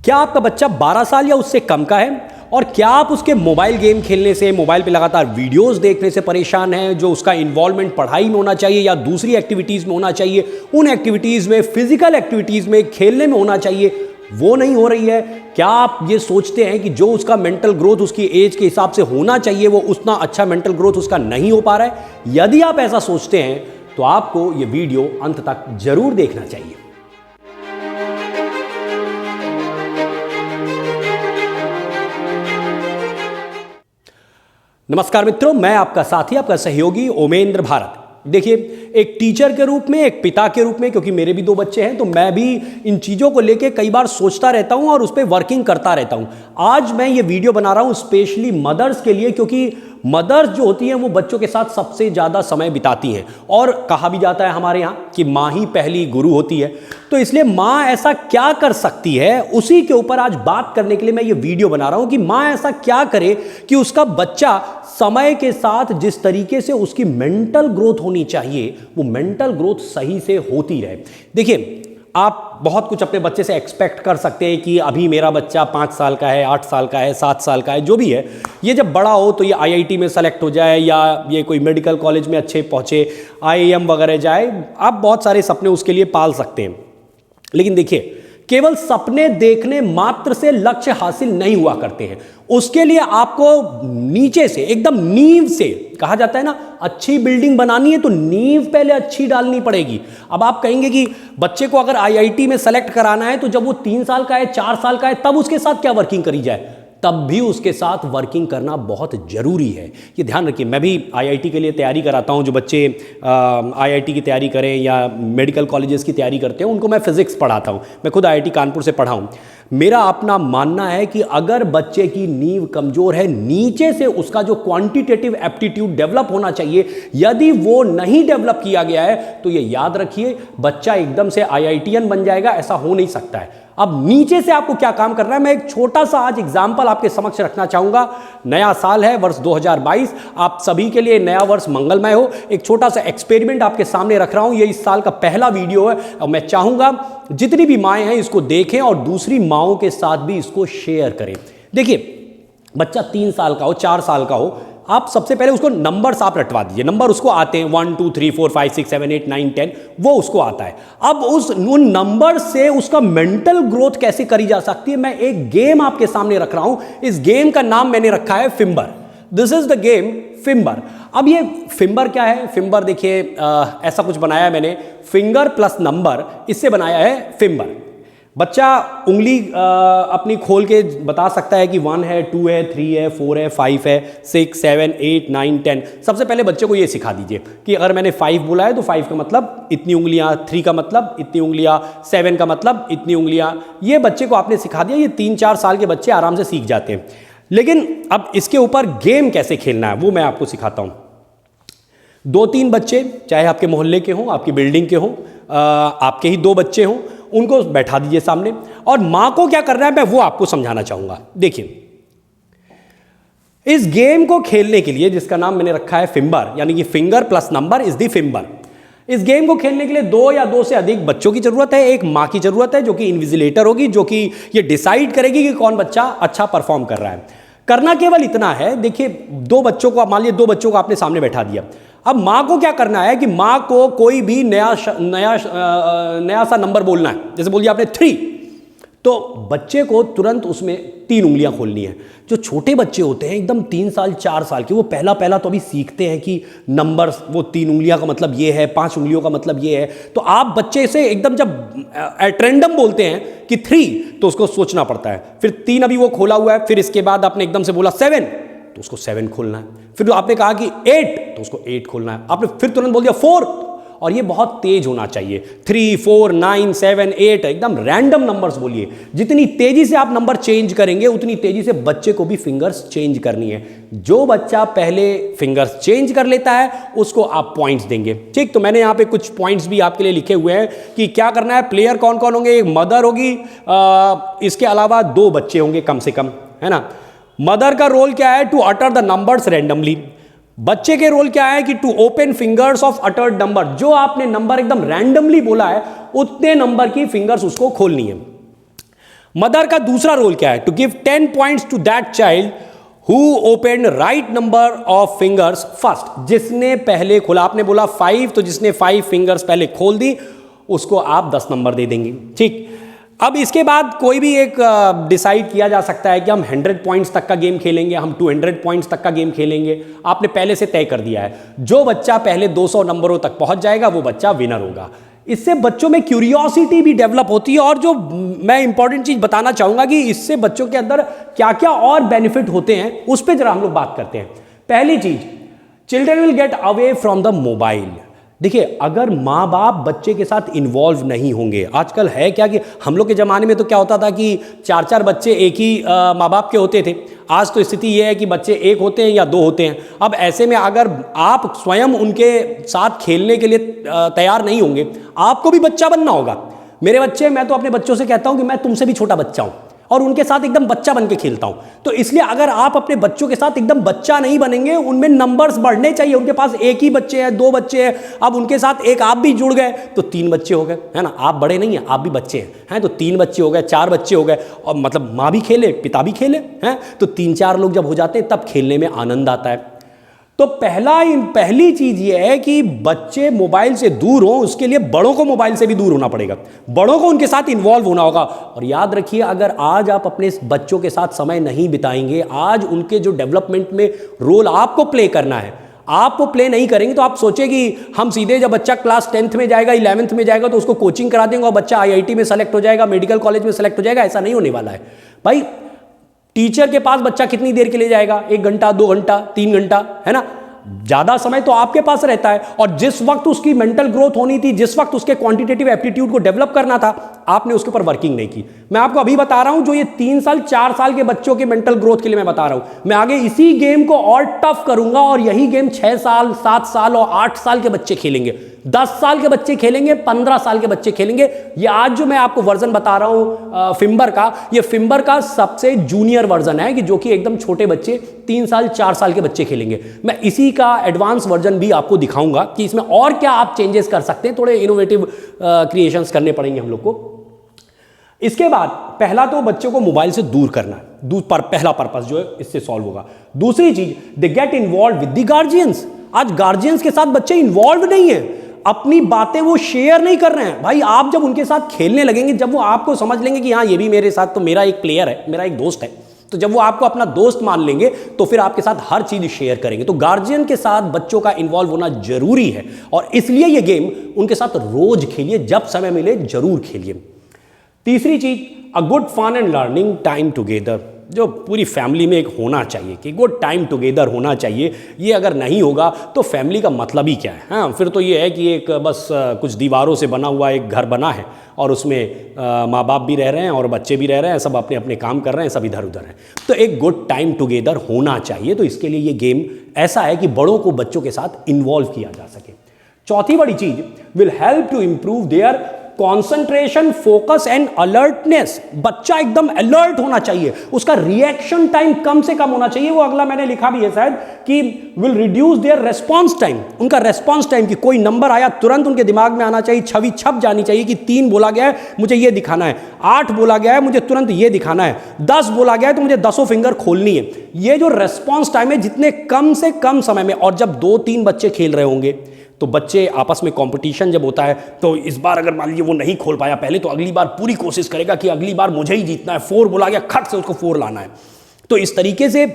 क्या आपका बच्चा 12 साल या उससे कम का है? और क्या आप उसके मोबाइल गेम खेलने से, मोबाइल पे लगातार वीडियोस देखने से परेशान हैं? जो उसका इन्वॉल्वमेंट पढ़ाई में होना चाहिए या दूसरी एक्टिविटीज़ में होना चाहिए, उन एक्टिविटीज़ में, फिजिकल एक्टिविटीज़ में, खेलने में होना चाहिए, वो नहीं हो रही है? क्या आप ये सोचते हैं कि जो उसका मेंटल ग्रोथ उसकी एज के हिसाब से होना चाहिए वो उतना अच्छा मेंटल ग्रोथ उसका नहीं हो पा रहा है? यदि आप ऐसा सोचते हैं तो आपको ये वीडियो अंत तक जरूर देखना चाहिए। नमस्कार मित्रों, मैं आपका साथी, आपका सहयोगी ओमेंद्र भारत। देखिए, एक टीचर के रूप में, एक पिता के रूप में, क्योंकि मेरे भी 2 बच्चे हैं, तो मैं भी इन चीज़ों को लेके कई बार सोचता रहता हूं और उस पर वर्किंग करता रहता हूं। आज मैं ये वीडियो बना रहा हूं स्पेशली मदर्स के लिए, क्योंकि मदर्स जो होती हैं वो बच्चों के साथ सबसे ज़्यादा समय बिताती हैं और कहा भी जाता है हमारे यहाँ कि माँ ही पहली गुरु होती है। तो इसलिए माँ ऐसा क्या कर सकती है, उसी के ऊपर आज बात करने के लिए मैं ये वीडियो बना रहा हूँ कि माँ ऐसा क्या करे कि उसका बच्चा समय के साथ जिस तरीके से उसकी मेंटल ग्रोथ होनी चाहिए वो मेंटल ग्रोथ सही से होती रहे। देखिए, आप बहुत कुछ अपने बच्चे से एक्सपेक्ट कर सकते हैं कि अभी मेरा बच्चा 5 साल का है, 8 साल का है, 7 साल का है, जो भी है, ये जब बड़ा हो तो ये IIT में सेलेक्ट हो जाए या ये कोई मेडिकल कॉलेज में अच्छे पहुँचे, IIM वगैरह जाए। आप बहुत सारे सपने उसके लिए पाल सकते हैं। लेकिन देखिए, केवल सपने देखने मात्र से लक्ष्य हासिल नहीं हुआ करते हैं। उसके लिए आपको नीचे से, एकदम नींव से, कहा जाता है ना, अच्छी बिल्डिंग बनानी है तो नींव पहले अच्छी डालनी पड़ेगी। अब आप कहेंगे कि बच्चे को अगर IIT में सेलेक्ट कराना है तो जब वो 3 साल का है, 4 साल का है, तब उसके साथ क्या वर्किंग करी जाए? तब भी उसके साथ वर्किंग करना बहुत ज़रूरी है। ये ध्यान रखिए। मैं भी IIT के लिए तैयारी कराता हूँ। जो बच्चे IIT की तैयारी करें या मेडिकल कॉलेजेस की तैयारी करते हैं उनको मैं फिज़िक्स पढ़ाता हूँ। मैं खुद IIT कानपुर से पढ़ा हूँ। मेरा अपना मानना है कि अगर बच्चे की नींव कमज़ोर है, नीचे से उसका जो क्वांटिटेटिव एप्टीट्यूड डेवलप होना चाहिए, यदि वो नहीं डेवलप किया गया है तो ये याद रखिए, बच्चा एकदम से IITian बन जाएगा, ऐसा हो नहीं सकता है। अब नीचे से आपको क्या काम करना है, मैं एक छोटा सा आज एग्जाम्पल आपके समक्ष रखना चाहूँगा। नया साल है, वर्ष 2022, आप सभी के लिए नया वर्ष मंगलमय हो। एक छोटा सा एक्सपेरिमेंट आपके सामने रख रहा हूँ। ये इस साल का पहला वीडियो है और मैं चाहूँगा जितनी भी माएँ हैं इसको देखें और दूसरी माँओं के साथ भी इसको शेयर करें। देखिए, बच्चा 3 साल का हो, 4 साल का हो, आप सबसे पहले उसको नंबर्स आप रटवा दीजिए। नंबर उसको आते हैं 1 2 3 4 5 6 7 8 9 10, वो उसको आता है। अब उन नंबर से उसका मेंटल ग्रोथ कैसे करी जा सकती है, मैं एक गेम आपके सामने रख रहा हूं। इस गेम का नाम मैंने रखा है fimber. This is the game fimber. अब ये फिम्बर क्या है? फिम्बर देखिए, ऐसा कुछ बनाया है मैंने, फिंगर प्लस नंबर, इससे बनाया है फिम्बर। बच्चा उंगली अपनी खोल के बता सकता है कि 1 है, 2 है, 3 है, 4 है, 5 है, 6 7 8 9 10। सबसे पहले बच्चे को ये सिखा दीजिए कि अगर मैंने 5 बोला है तो 5 का मतलब इतनी उंगलियां, 3 का मतलब इतनी उंगलियां, 7 का मतलब इतनी उंगलियां। ये बच्चे को आपने सिखा दिया। ये 3-4 साल के बच्चे आराम से सीख जाते हैं। लेकिन अब इसके ऊपर गेम कैसे खेलना है वो मैं आपको सिखाता हूँ। 2-3 बच्चे, चाहे आपके मोहल्ले के हों, आपकी बिल्डिंग के हों, आपके ही 2 बच्चे हों, उनको बैठा दीजिए सामने और मां को क्या करना है मैं वो आपको समझाना चाहूंगा। देखिए, इस गेम को खेलने के लिए, जिसका नाम मैंने रखा है फिम्बर, यानी कि finger plus number is the fimber, इस गेम को खेलने के लिए 2 या 2 से अधिक बच्चों की जरूरत है। एक मां की जरूरत है जो कि इन्विजिलेटर होगी, जो कि ये डिसाइड करेगी कि कौन बच्चा अच्छा परफॉर्म कर रहा है। करना केवल इतना है। देखिए, 2 बच्चों को, मान लीजिए 2 बच्चों को आपने सामने बैठा दिया। अब माँ को क्या करना है कि माँ को कोई भी नया सा नंबर बोलना है। जैसे बोल दिया आपने 3, तो बच्चे को तुरंत उसमें 3 उंगलियां खोलनी है। जो छोटे बच्चे होते हैं एकदम 3 साल 4 साल के, वो पहला तो अभी सीखते हैं कि नंबर, वो 3 उंगलियां का मतलब ये है, 5 उंगलियों का मतलब ये है। तो आप बच्चे से एकदम जब एट रैंडम बोलते हैं कि 3, तो उसको सोचना पड़ता है। फिर 3 अभी वो खोला हुआ है, फिर इसके बाद आपने एकदम से बोला 7, तो उसको 7 खोलना है। फिर आपने कहा कि 8, तो उसको 8 खोलना है। आपने फिर तुरंत बोल दिया 4, और ये बहुत तेज होना चाहिए। 3 4 9 7 8, एकदम रैंडम नंबर्स बोलिए। जितनी तेजी से आप नंबर चेंज करेंगे उतनी तेजी से बच्चे को भी फिंगर्स चेंज करनी है। जो बच्चा पहले फिंगर्स चेंज कर लेता है उसको आप पॉइंट्स देंगे। ठीक, तो मैंने यहाँ पे कुछ पॉइंट्स भी आपके लिए लिखे हुए हैं कि क्या करना है। प्लेयर कौन कौन होंगे? एक मदर होगी, इसके अलावा 2 बच्चे होंगे कम से कम, है ना। मदर का रोल क्या है? To utter the numbers randomly. बच्चे के रोल क्या है कि to open fingers of uttered number. जो आपने नंबर एकदम रैंडमली बोला है उतने नंबर की फिंगर्स उसको खोलनी है। मदर का दूसरा रोल क्या है? To give 10 points to that child who open right number of fingers first. जिसने पहले खोला, आपने बोला 5, तो जिसने 5 फिंगर्स पहले खोल दी उसको आप 10 नंबर दे देंगे। ठीक, अब इसके बाद कोई भी एक डिसाइड किया जा सकता है कि हम 100 पॉइंट्स तक का गेम खेलेंगे, हम 200 पॉइंट्स तक का गेम खेलेंगे। आपने पहले से तय कर दिया है, जो बच्चा पहले 200 नंबरों तक पहुंच जाएगा वो बच्चा विनर होगा। इससे बच्चों में क्यूरियोसिटी भी डेवलप होती है, और जो मैं इंपॉर्टेंट चीज बताना चाहूंगा कि इससे बच्चों के अंदर क्या क्या और बेनिफिट होते हैं उस पर जरा हम लोग बात करते हैं। पहली चीज, children will get away from the mobile. देखिए, अगर माँ बाप बच्चे के साथ इन्वॉल्व नहीं होंगे, आजकल है क्या कि हम लोग के ज़माने में तो क्या होता था कि 4-4 बच्चे एक ही माँ बाप के होते थे। आज तो स्थिति ये है कि बच्चे एक होते हैं या 2 होते हैं। अब ऐसे में अगर आप स्वयं उनके साथ खेलने के लिए तैयार नहीं होंगे, आपको भी बच्चा बनना होगा। मेरे बच्चे, मैं तो अपने बच्चों से कहता हूँ कि मैं तुमसे भी छोटा बच्चा हूँ और उनके साथ एकदम बच्चा बन के खेलता हूं। तो इसलिए अगर आप अपने बच्चों के साथ एकदम बच्चा नहीं बनेंगे, उनमें नंबर्स बढ़ने चाहिए। उनके पास एक ही बच्चे हैं, 2 बच्चे हैं, अब उनके साथ एक आप भी जुड़ गए तो 3 बच्चे हो गए, है ना। आप बड़े नहीं हैं, आप भी बच्चे हैं, तो 3 बच्चे हो गए, 4 बच्चे हो गए, और मतलब माँ भी खेले, पिता भी खेले, हैं, तो 3-4 लोग जब हो जाते हैं तब खेलने में आनंद आता है। तो पहली चीज ये है कि बच्चे मोबाइल से दूर हो, उसके लिए बड़ों को मोबाइल से भी दूर होना पड़ेगा, बड़ों को उनके साथ इन्वॉल्व होना होगा। और याद रखिए, अगर आज आप अपने बच्चों के साथ समय नहीं बिताएंगे, आज उनके जो डेवलपमेंट में रोल आपको प्ले करना है, आप वो प्ले नहीं करेंगे, तो आप सोचें कि हम सीधे जब बच्चा क्लास 10th में जाएगा, 11th में जाएगा तो उसको कोचिंग करा देंगे और बच्चा IIT में सेलेक्ट हो जाएगा, मेडिकल कॉलेज में सेलेक्ट हो जाएगा। ऐसा नहीं होने वाला है भाई। टीचर के पास बच्चा कितनी देर के लिए जाएगा? 1 घंटा, 2 घंटा, 3 घंटा, है ना। ज्यादा समय तो आपके पास रहता है, और जिस वक्त उसकी मेंटल ग्रोथ होनी थी, जिस वक्त उसके क्वांटिटेटिव एप्टीट्यूड को डेवलप करना था, आपने उसके ऊपर वर्किंग नहीं की। मैं आपको अभी बता रहा हूं, जो ये 3 साल 4 साल के बच्चों के मेंटल ग्रोथ के लिए मैं बता रहा हूं, मैं आगे इसी गेम को और टफ करूंगा, और यही गेम 6 साल, 7 साल और 8 साल के बच्चे खेलेंगे, 10 साल के बच्चे खेलेंगे, 15 साल के बच्चे खेलेंगे। ये आज जो मैं आपको वर्जन बता रहा हूं फिम्बर का, ये फिम्बर का सबसे जूनियर वर्जन है, कि जो कि एकदम छोटे बच्चे 3 साल 4 साल के बच्चे खेलेंगे। मैं इसी का एडवांस वर्जन भी आपको दिखाऊंगा कि इसमें और क्या आप चेंजेस कर सकते हैं, थोड़े इनोवेटिव क्रिएशंस करने पड़ेंगे हम लोग को। इसके बाद पहला तो बच्चों को मोबाइल से दूर करना है, पहला पर्पस जो है इससे सॉल्व होगा। दूसरी चीज, they get involve with the guardians. आज गार्जियंस के साथ बच्चे इन्वॉल्व नहीं है, अपनी बातें वो शेयर नहीं कर रहे हैं। भाई, आप जब उनके साथ खेलने लगेंगे, जब वो आपको समझ लेंगे कि हाँ ये भी मेरे साथ, तो मेरा एक प्लेयर है, मेरा एक दोस्त है, तो जब वो आपको अपना दोस्त मान लेंगे तो फिर आपके साथ हर चीज शेयर करेंगे। तो गार्जियन के साथ बच्चों का इन्वॉल्व होना जरूरी है, और इसलिए ये गेम उनके साथ रोज खेलिए, जब समय मिले जरूर खेलिए। तीसरी चीज, a good fun and learning time together, जो पूरी फैमिली में एक होना चाहिए कि गुड टाइम टुगेदर होना चाहिए। ये अगर नहीं होगा तो फैमिली का मतलब ही क्या है? हाँ, फिर तो ये है कि एक बस कुछ दीवारों से बना हुआ एक घर बना है, और उसमें माँ बाप भी रह रहे हैं और बच्चे भी रह रहे हैं, सब अपने अपने काम कर रहे हैं, सब इधर उधर हैं। तो एक गुड टाइम टुगेदर होना चाहिए। तो इसके लिए ये गेम ऐसा है कि बड़ों को बच्चों के साथ इन्वॉल्व किया जा सके। चौथी बड़ी चीज, will help to improve their concentration, focus and alertness. बच्चा एकदम अलर्ट होना चाहिए, उसका रिएक्शन टाइम कम से कम होना चाहिए। वो अगला मैंने लिखा भी है शायद कि will reduce there response time. उनका रेस्पॉन्स टाइम, कि कोई नंबर आया तुरंत उनके दिमाग में आना चाहिए, छवि छप जानी चाहिए कि 3 बोला गया है मुझे ये दिखाना है, 8 बोला गया है मुझे तुरंत ये दिखाना है, 10 बोला गया है तो मुझे 10 फिंगर खोलनी है। ये जो रेस्पॉन्स टाइम है, जितने कम से कम समय में, और जब 2-3 बच्चे खेल रहे होंगे तो बच्चे आपस में कंपटीशन जब होता है, तो इस बार अगर मान लीजिए वो नहीं खोल पाया पहले, तो अगली बार पूरी कोशिश करेगा कि अगली बार मुझे ही जीतना है, 4 बोला गया खट से उसको 4 लाना है। तो इस तरीके से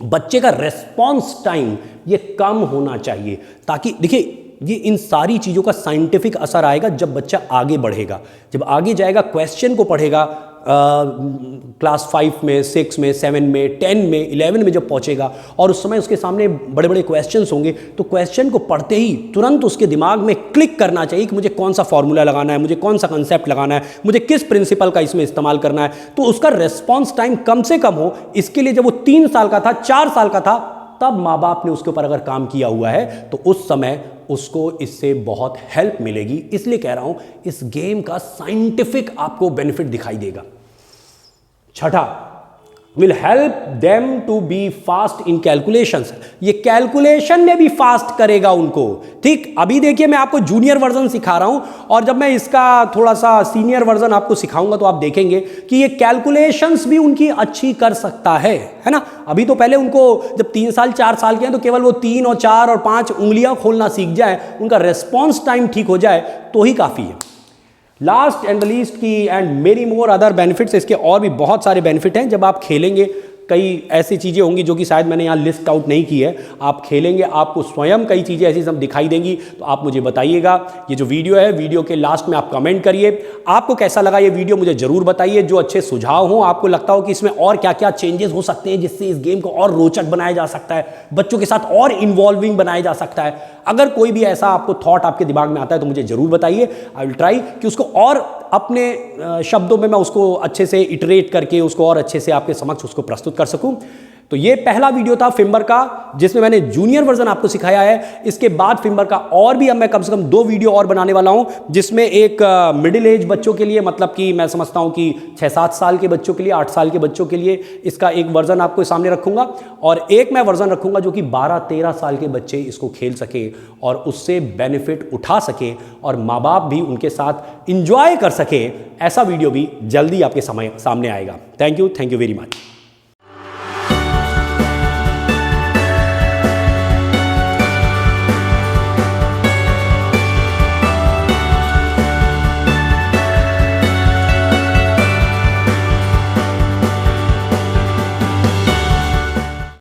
बच्चे का रेस्पॉन्स टाइम ये कम होना चाहिए, ताकि देखिए ये इन सारी चीज़ों का साइंटिफिक असर आएगा जब बच्चा आगे बढ़ेगा, जब आगे जाएगा, क्वेश्चन को पढ़ेगा, क्लास 5 में, 6 में, 7 में, 10 में, 11 में जब पहुंचेगा, और उस समय उसके सामने बड़े बड़े क्वेश्चंस होंगे, तो क्वेश्चन को पढ़ते ही तुरंत उसके दिमाग में क्लिक करना चाहिए कि मुझे कौन सा फॉर्मूला लगाना है, मुझे कौन सा कंसेप्ट लगाना है, मुझे किस प्रिंसिपल का इसमें इस्तेमाल करना है। तो उसका रेस्पॉन्स टाइम कम से कम हो। इसके लिए जब वो 3 साल का था, 4 साल का था, तब माँ बाप ने उसके ऊपर अगर काम किया हुआ है तो उस समय उसको इससे बहुत हेल्प मिलेगी। इसलिए कह रहा हूं, इस गेम का साइंटिफिक आपको बेनिफिट दिखाई देगा। छठा, will help them to be fast in calculations. ये कैलकुलेशन में भी फास्ट करेगा उनको। ठीक, अभी देखिए मैं आपको जूनियर वर्जन सिखा रहा हूं और जब मैं इसका थोड़ा सा सीनियर वर्जन आपको सिखाऊंगा तो आप देखेंगे कि ये कैलकुलेशंस भी उनकी अच्छी कर सकता है ना। अभी तो पहले उनको जब 3 साल 4 साल के हैं तो केवल वो 3 और 4 और 5 उंगलियां खोलना सीख जाए, उनका रेस्पॉन्स टाइम ठीक हो जाए तो ही काफ़ी है। लास्ट एंड द लीस्ट की and many more other benefits, इसके और भी बहुत सारे बेनिफिट हैं। जब आप खेलेंगे कई ऐसी चीज़ें होंगी जो कि शायद मैंने यहाँ लिस्ट आउट नहीं की है। आप खेलेंगे, आपको स्वयं कई चीज़ें ऐसी सब दिखाई देंगी, तो आप मुझे बताइएगा। ये जो वीडियो है, वीडियो के लास्ट में आप कमेंट करिए आपको कैसा लगा ये वीडियो, मुझे ज़रूर बताइए। जो अच्छे सुझाव हों, आपको लगता हो कि इसमें और क्या क्या चेंजेस हो सकते हैं जिससे इस गेम को और रोचक बनाया जा सकता है, बच्चों के साथ और इन्वॉल्विंग बनाया जा सकता है, अगर कोई भी ऐसा आपको थॉट आपके दिमाग में आता है तो मुझे ज़रूर बताइए। आई विल ट्राई कि उसको और अपने शब्दों में मैं उसको अच्छे से इटरेट करके उसको और अच्छे से आपके समक्ष उसको प्रस्तुत कर सकूं। तो ये पहला वीडियो था फिम्बर का जिसमें मैंने जूनियर वर्जन आपको सिखाया है। इसके बाद फिम्बर का और भी अब मैं कम से कम 2 वीडियो और बनाने वाला हूं, जिसमें एक मिडिल एज बच्चों के लिए, मतलब कि मैं समझता हूं कि 6-7 साल के बच्चों के लिए, 8 साल के बच्चों के लिए इसका एक वर्जन आपको सामने रखूंगा, और एक मैं वर्जन रखूंगा जो कि 12-13 साल के बच्चे इसको खेल सके और उससे बेनिफिट उठा सके और माँ बाप भी उनके साथ इंजॉय कर सके। ऐसा वीडियो भी जल्दी आपके सामने आएगा। Thank you very much.